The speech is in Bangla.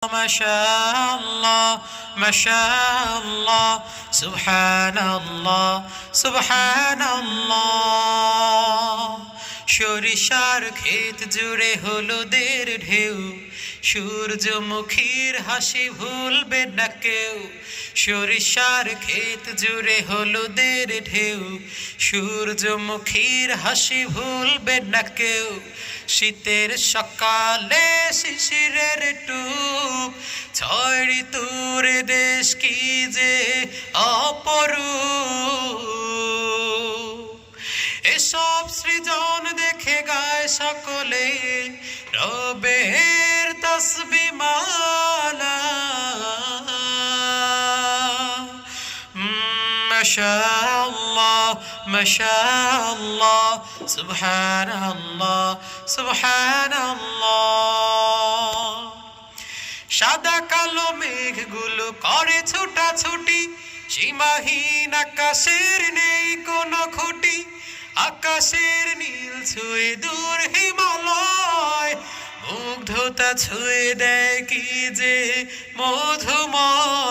মাশাআল্লাহ মাশাআল্লাহ সুবহানাল্লাহ সুবহানাল্লাহ। সরিষার ক্ষেত জুড়ে হলুদের ঢেউ, সূর্যমুখীর হাসি ভুলবে না কেউ। সরিষার ক্ষেত জুড়ে হলুদের ঢেউ, সূর্যমুখীর হাসি ভুলবে না কেউ। শীতের সকালে শিশিরের টুপ, ছয় ঋতুর দেশ কি যে অপরূপ। এসব সৃজন দেখে গায় সকলে রবের তসবিহ মালা। মাশাআল্লাহ মাশাআল্লাহ সুবহানাল্লাহ সুবহানাল্লাহ। সাদা কালো মেঘগুলো করে ছোটাছুটি, সীমাহীন আকাশের নেই কোনো খুঁটি। আকাশের নীল ছুঁয়ে দূর হিমালয়, মুগ্ধতা ছুঁয়ে দেয় কি যে মধুময়।